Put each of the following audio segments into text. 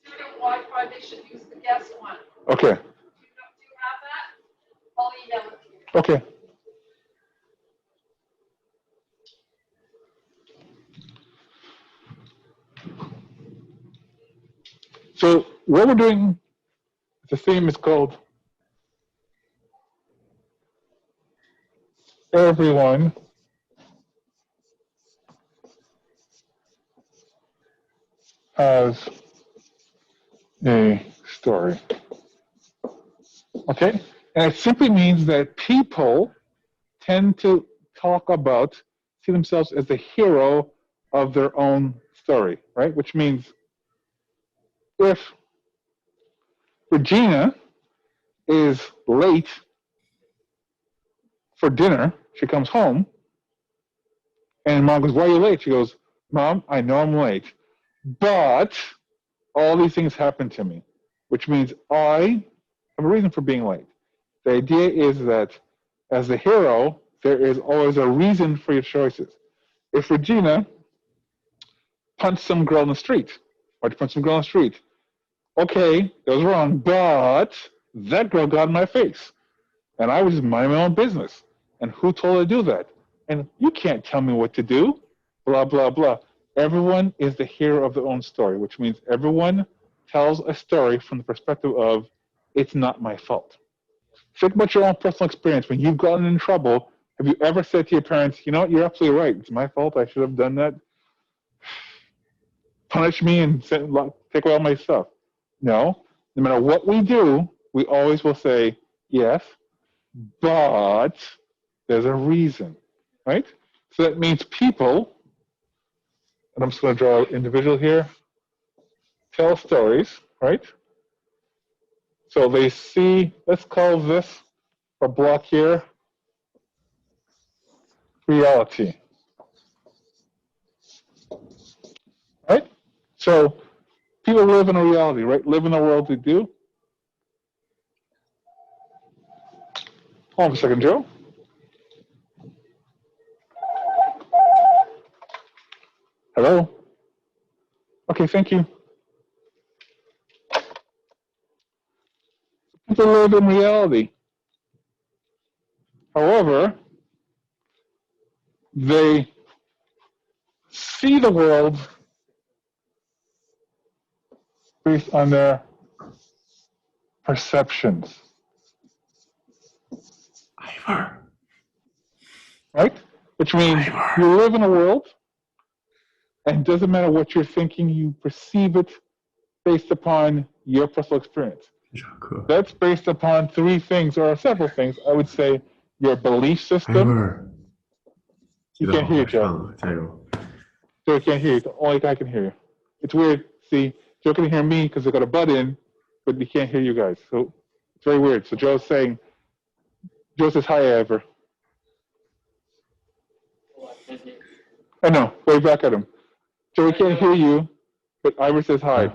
Student Wi-Fi, they should use the guest one. Okay. Do you have that? I'll email it to you. Okay. So what we're doing, the theme is called Everyone Has a Story. Okay? And it simply means that people tend to see themselves as the hero of their own story, right? Which means if Regina is late for dinner, she comes home, and Mom goes, "Why are you late?" She goes, "Mom, I know I'm late, but all these things happen to me," which means I have a reason for being late. The idea is that as the hero, there is always a reason for your choices. If Regina punched some girl in the street, why'd you punch some girl in the street? Okay, that was wrong, but that girl got in my face, and I was just minding my own business. And who told her to do that? And you can't tell me what to do, blah, blah, blah. Everyone is the hero of their own story, which means everyone tells a story from the perspective of, it's not my fault. Think about your own personal experience. When you've gotten in trouble, have you ever said to your parents, you know what, you're absolutely right. It's my fault. I should have done that. Punish me and take away all my stuff. No. No matter what we do, we always will say, yes, but there's a reason, right? So that means people, and I'm just going to draw an individual here, tell stories, right? So they see, let's call this a block here, reality. Right? So people live in a reality, right? Live in the world they do. Hold on a second, Joe. Hello? Okay, thank you. People live in reality. However, they see the world based on their perceptions. Ivor. Right? Which means you live in a world, and it doesn't matter what you're thinking, you perceive it based upon your personal experience. That's based upon three things, or several things. I would say your belief system. You can't hear you, Joe. Joe can't hear you. Only I can hear you. It's weird. See, Joe can hear me because I got a butt in, but he can't hear you guys. So it's very weird. So Joe says hi, Ivor. I know. Wave back at him. Joe can't hear you, but Ivor says hi.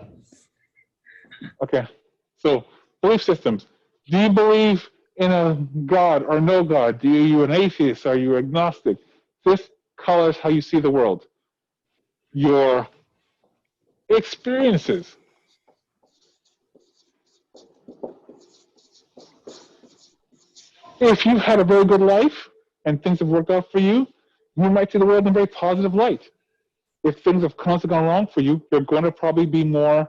Okay. So belief systems. Do you believe in a God or no God? Do you an atheist? Are you agnostic? This colors how you see the world. Your experiences. If you've had a very good life and things have worked out for you, you might see the world in a very positive light. If things have constantly gone wrong for you, you're going to probably be more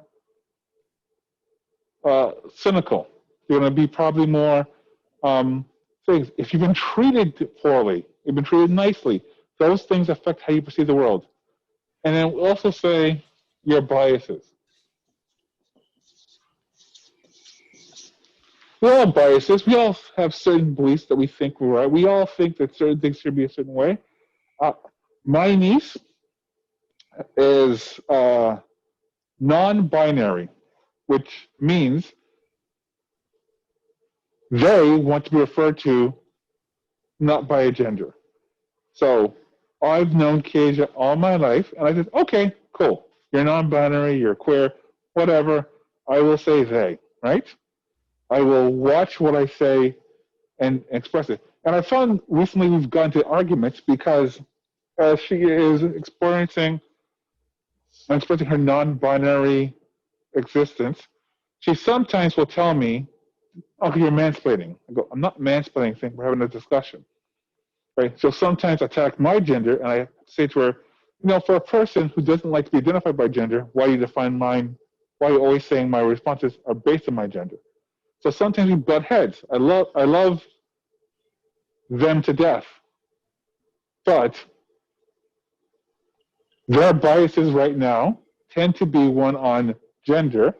cynical. You're going to be probably more things. If you've been treated poorly, you've been treated nicely, those things affect how you perceive the world. And then we'll also say your biases. We all have biases. We all have certain beliefs that we think we're right. We all think that certain things should be a certain way. My niece is non-binary, which means they want to be referred to not by a gender. So I've known Kasia all my life, and I said, okay, cool. You're non-binary, you're queer, whatever. I will say they, right? I will watch what I say and express it. And I found recently we've gotten to arguments because she is experiencing I'm expressing her non-binary existence, she sometimes will tell me, "Okay, you're mansplaining." I go, "I'm not mansplaining. Thing. We're having a discussion." Right? She'll sometimes attack my gender, and I say to her, for a person who doesn't like to be identified by gender, why do you define mine? Why are you always saying my responses are based on my gender? So sometimes we butt heads. I love them to death, but their biases right now tend to be one on gender,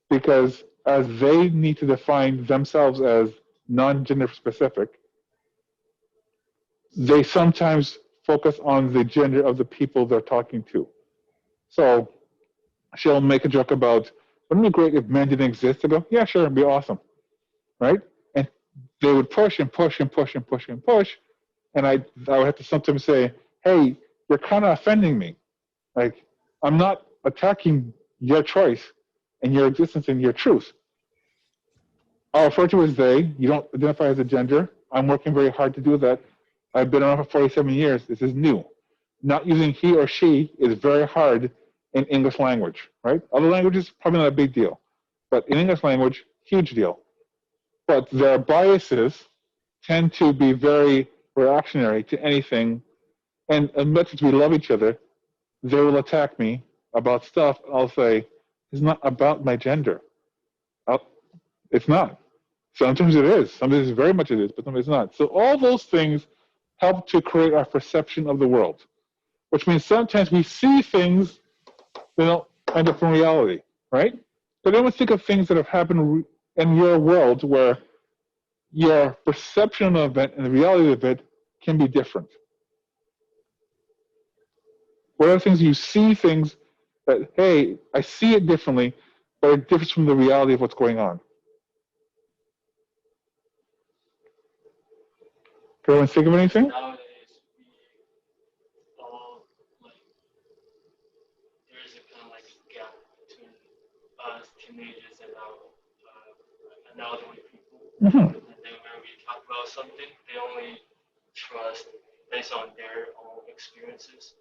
because as they need to define themselves as non-gender specific, they sometimes focus on the gender of the people they're talking to. So she'll make a joke about, wouldn't it be great if men didn't exist? I go, yeah, sure, it'd be awesome, right? And they would push and push and push and push and push, and I would have to sometimes say, hey, you're kind of offending me. Like, I'm not attacking your choice and your existence and your truth. I'll refer to as they. You don't identify as a gender. I'm working very hard to do that. I've been around for 47 years. This is new. Not using he or she is very hard in English language, right? Other languages, probably not a big deal. But in English language, huge deal. But their biases tend to be very reactionary to anything. And as much as we love each other, they will attack me about stuff. I'll say, it's not about my gender. It's not. Sometimes it is. Sometimes very much it is, but sometimes it's not. So all those things help to create our perception of the world, which means sometimes we see things that don't end up in reality, right? But then we think of things that have happened in your world where your perception of an event and the reality of it can be different. What are the things you see things that, hey, I see it differently, but it differs from the reality of what's going on? Can anyone think of anything? Nowadays, we all, there is a kind of gap between us teenagers and our elderly people. Mm-hmm. And then when we talk about something, they only trust based on their own experiences.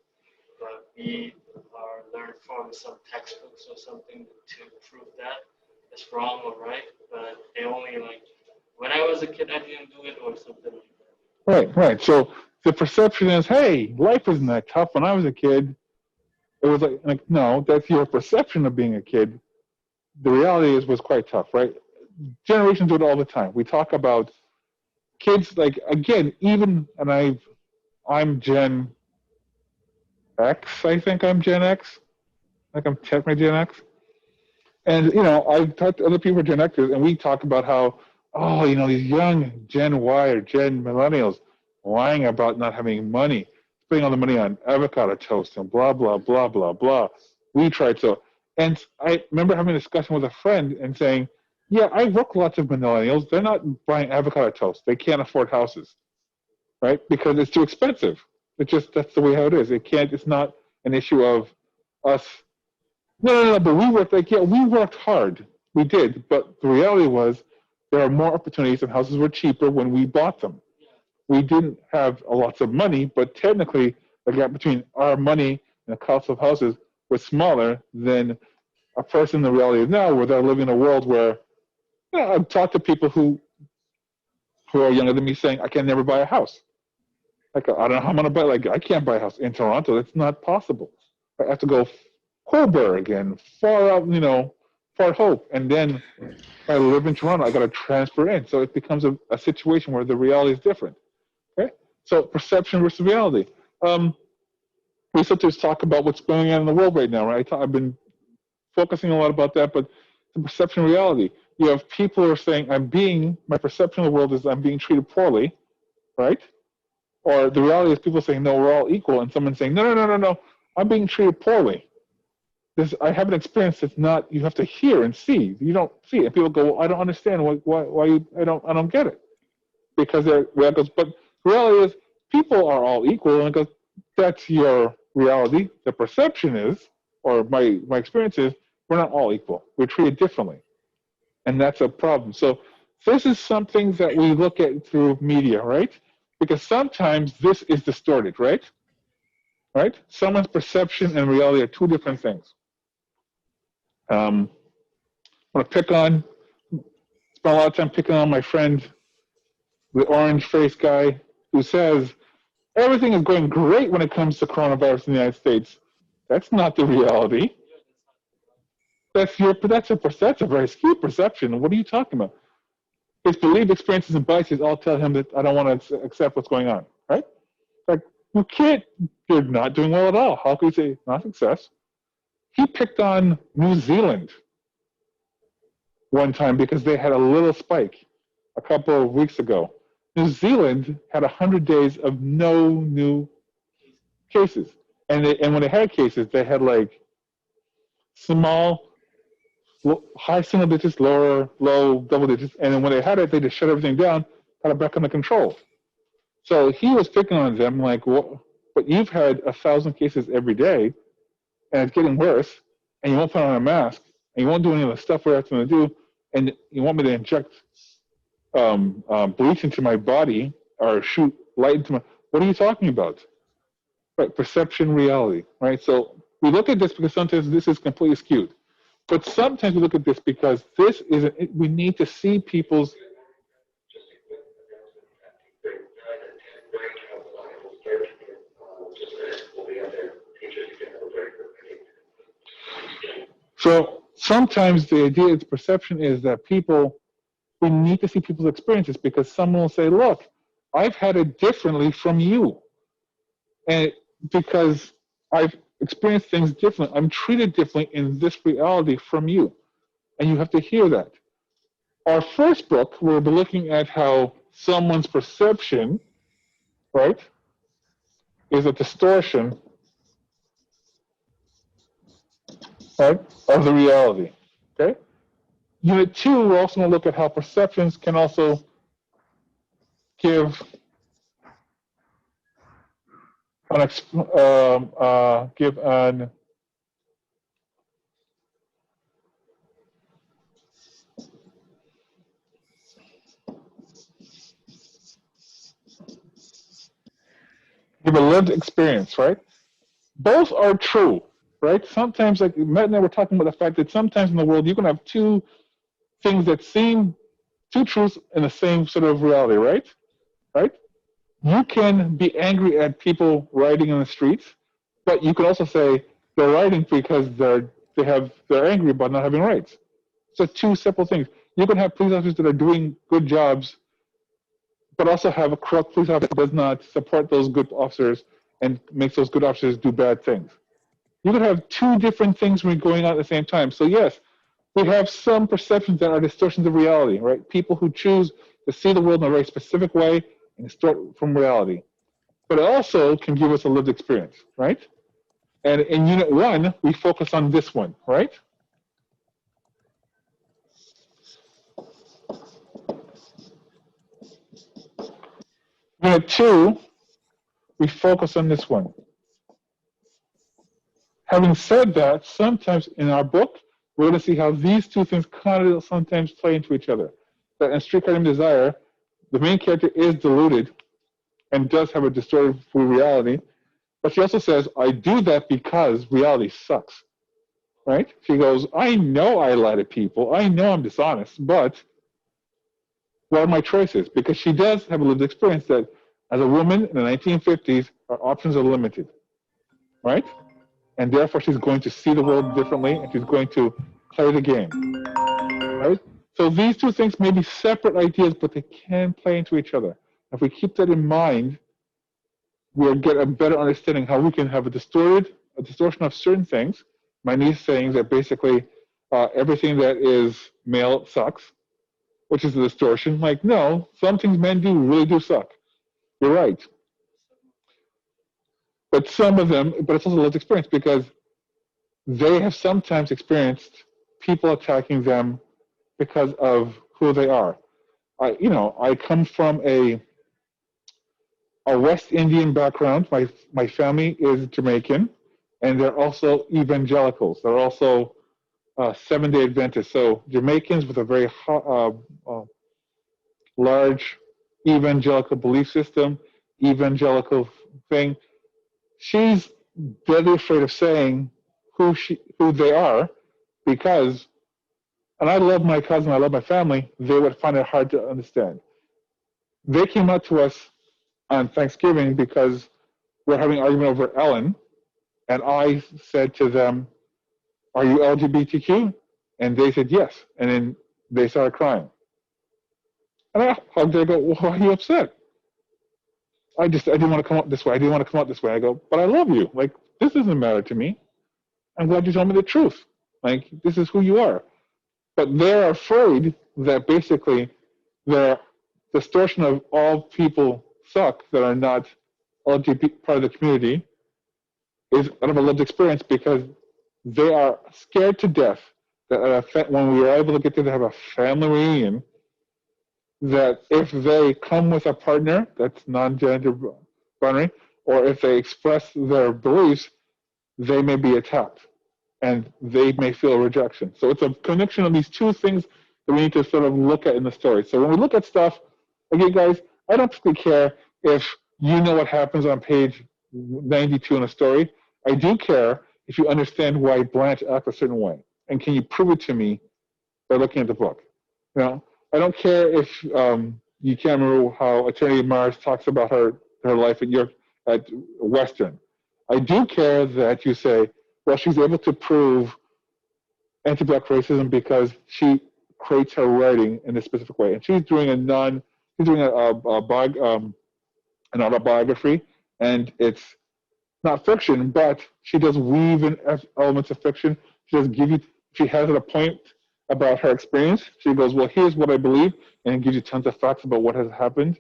But we are learned from some textbooks or something to prove that it's wrong or right. But they only when I was a kid, I didn't do it or something like that. Right. So the perception is, hey, life isn't that tough. When I was a kid, it was like no, that's your perception of being a kid. The reality was quite tough, right? Generations do it all the time. We talk about kids, again, even, and I'm Gen X, I think I'm Gen X. I'm technically Gen X. And, I've talked to other people who are Gen Xers, and we talk about how, these young Gen Y or Gen Millennials lying about not having money, spending all the money on avocado toast and blah, blah, blah, blah, blah. We tried so. And I remember having a discussion with a friend and saying, yeah, I work with lots of millennials. They're not buying avocado toast. They can't afford houses, right? Because it's too expensive. That's the way how it is. It's not an issue of us. No, but we worked hard. We did. But the reality was there are more opportunities and houses were cheaper when we bought them. We didn't have lots of money, but technically the gap between our money and the cost of houses was smaller than a person in the reality of now, where they're living in a world where, I've talked to people who are younger than me saying, I can never buy a house. I don't know how I'm going to buy. I can't buy a house in Toronto. It's not possible. I have to go Coburg and far out, Fort Hope. And then if I live in Toronto, I got to transfer in. So it becomes a situation where the reality is different. Okay? So perception versus reality. We sometimes talk about what's going on in the world right now, right? I've been focusing a lot about that, but the perception of reality. You have people who are saying, my perception of the world is I'm being treated poorly, right? Or the reality is people saying, no, we're all equal, and someone saying, no, I'm being treated poorly. I have an experience that's not, you have to hear and see. You don't see it. And people go, well, I don't understand why I don't get it. Because but the reality is people are all equal, and it goes, that's your reality. The perception is, or my experience is, we're not all equal. We're treated differently. And that's a problem. So this is something that we look at through media, right? Because sometimes this is distorted, right? right? Someone's perception and reality are two different things. I want to spend a lot of time picking on my friend, the orange-faced guy, who says everything is going great when it comes to coronavirus in the United States. That's not the reality. That's a very skewed perception. What are you talking about? His believed experiences and biases all tell him that I don't want to accept what's going on, right? Like, you're not doing well at all. How can you say not success? He picked on New Zealand one time because they had a little spike a couple of weeks ago. New Zealand had 100 days of no new cases. And when they had cases, they had like small, high single digits, low double digits. And then when they had it, they just shut everything down, got it back under control. So he was picking on them like, well, but you've had 1,000 cases every day, and it's getting worse, and you won't put on a mask, and you won't do any of the stuff we're asking to do, and you want me to inject bleach into my body or shoot light into my. What are you talking about? Right, perception, reality, right? So we look at this because sometimes this is completely skewed, but sometimes we look at this because this is we need to see people's. So sometimes the idea, the perception is that we need to see people's experiences because someone will say, look, I've had it differently from you. And because I've experienced things differently, I'm treated differently in this reality from you. And you have to hear that. Our first book, we'll be looking at how someone's perception, right, is a distortion, right, of the reality. Okay? Unit 2, we're also going to look at how perceptions can also give an give a lived experience, right? Both are true, right? Sometimes, like Matt and I were talking about the fact that sometimes in the world you can have two things that seem two truths in the same sort of reality, right? Right? You can be angry at people riding in the streets, but you can also say they're riding because they're angry about not having rights. So two simple things. You can have police officers that are doing good jobs, but also have a corrupt police officer that does not support those good officers and makes those good officers do bad things. You could have two different things going on at the same time. So yes, we have some perceptions that are distortions of reality, right? People who choose to see the world in a very specific way and distort from reality. But it also can give us a lived experience, right? And in Unit 1, we focus on this one, right? Unit 2, we focus on this one. Having said that, sometimes in our book, we're going to see how these two things kind of sometimes play into each other. That in Streetcar Named Desire, the main character is deluded and does have a distorted reality, but she also says, I do that because reality sucks, right? She goes, I know I lie to people, I know I'm dishonest, but what are my choices? Because she does have a lived experience that as a woman in the 1950s, her options are limited, right? And therefore she's going to see the world differently and she's going to play the game, right? So these two things may be separate ideas, but they can play into each other. If we keep that in mind, we'll get a better understanding how we can have a distortion of certain things. My niece saying that basically everything that is male sucks, which is a distortion. Like, no, some things men do really do suck. You're right. But some of them, but it's also a lived experience because they have sometimes experienced people attacking them because of who they are. I come from a West Indian background. My family is Jamaican, and they're also evangelicals. They're also Seventh-day Adventists. So Jamaicans with a very large evangelical belief system, evangelical thing. She's deadly afraid of saying who they are, because, and I love my cousin, I love my family, they would find it hard to understand. They came out to us on Thanksgiving because we're having an argument over Ellen, and I said to them, "Are you LGBTQ?" And they said yes, and then they started crying. And I hugged her. I go, "Well, why are you upset?" I didn't want to come out this way. I didn't want to come out this way. I go, "But I love you. Like, this doesn't matter to me. I'm glad you told me the truth. Like, this is who you are." But they're afraid that basically the distortion of all people suck that are not LGBT part of the community is out of a lived experience, because they are scared to death that when we are able to get to have a family reunion, that if they come with a partner that's non-gender binary, or if they express their beliefs, they may be attacked and they may feel rejection. So it's a connection of these two things that we need to sort of look at in the story. So when we look at stuff, again, guys, I don't particularly care if you know what happens on page 92 in a story. I do care if you understand why Blanche acts a certain way. And can you prove it to me by looking at the book? You know, I don't care if you can't remember how Attorney Mars talks about her life at Western. I do care that you say, well, she's able to prove anti-black racism because she creates her writing in a specific way, and she's doing an autobiography, and it's not fiction, but she does weave in elements of fiction. She does give you. She has at a point about her experience. She goes, well, here's what I believe, and gives you tons of facts about what has happened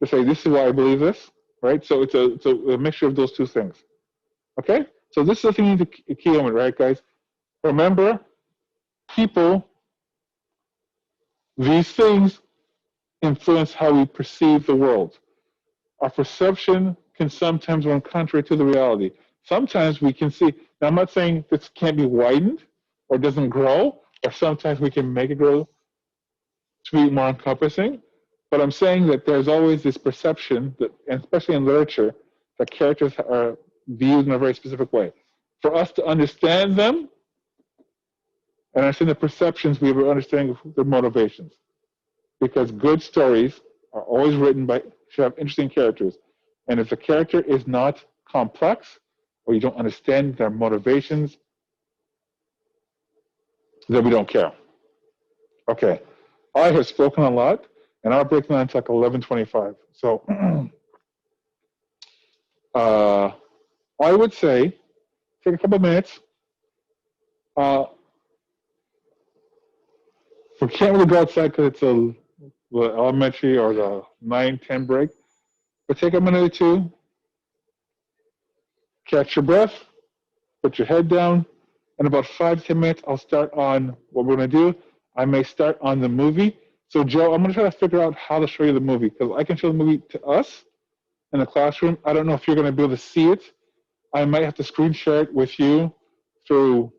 to say, this is why I believe this, right? So it's a mixture of those two things. Okay? So this is the thing you need to key on, right, guys? Remember, people, these things influence how we perceive the world. Our perception can sometimes run contrary to the reality. Sometimes we can see, now I'm not saying this can't be widened or doesn't grow, or sometimes we can make it grow to be more encompassing, but I'm saying that there's always this perception, that, and especially in literature, that characters are viewed in a very specific way. For us to understand them and understand the perceptions, we have an understanding of their motivations. Because good stories are always written by, should have interesting characters. And if the character is not complex, or you don't understand their motivations, then we don't care. Okay, I have spoken a lot, and our break line's like 11:25. So I would say take a couple minutes. We can't really go outside because it's the elementary or the 9-10 break, but take a minute or two, catch your breath, put your head down. In about 5-10 minutes, I'll start on what we're going to do. I may start on the movie. So, Joe, I'm going to try to figure out how to show you the movie, because I can show the movie to us in the classroom. I don't know if you're going to be able to see it. I might have to screen share it with you through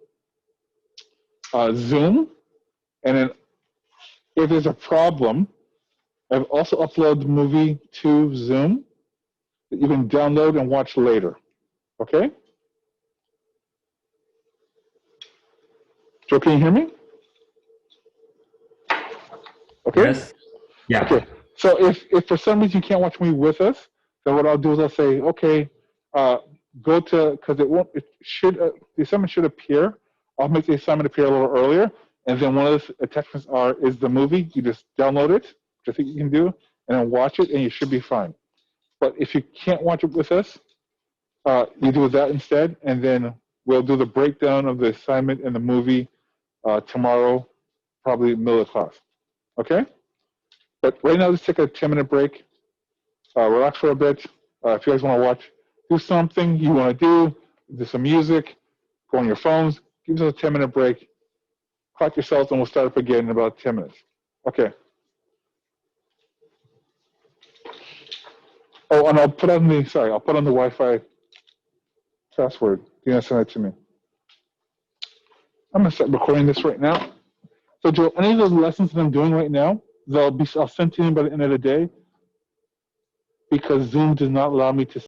Zoom. And then if there's a problem, I've also uploaded the movie to Zoom that you can download and watch later. Okay? Joe, can you hear me? Okay? Yes. Yeah. Okay. So if for some reason you can't watch me with us, then what I'll do is I'll say, okay, go to, because the assignment should appear. I'll make the assignment appear a little earlier, and then one of the attachments is the movie. You just download it, which I think you can do, and then watch it, and you should be fine. But if you can't watch it with us, you do that instead, and then we'll do the breakdown of the assignment and the movie tomorrow, probably in the middle of class. Okay? But right now, let's take a 10-minute break. Relax for a bit. If you guys want to watch, do something you want to do some music, go on your phones, give us a 10-minute break, clock yourselves, and we'll start up again in about 10 minutes. Okay. Oh, and I'll put on the Wi-Fi password. You can send it to me. I'm going to start recording this right now. So, Joe, any of those lessons that I'm doing right now, I'll send to you by the end of the day, because Zoom does not allow me to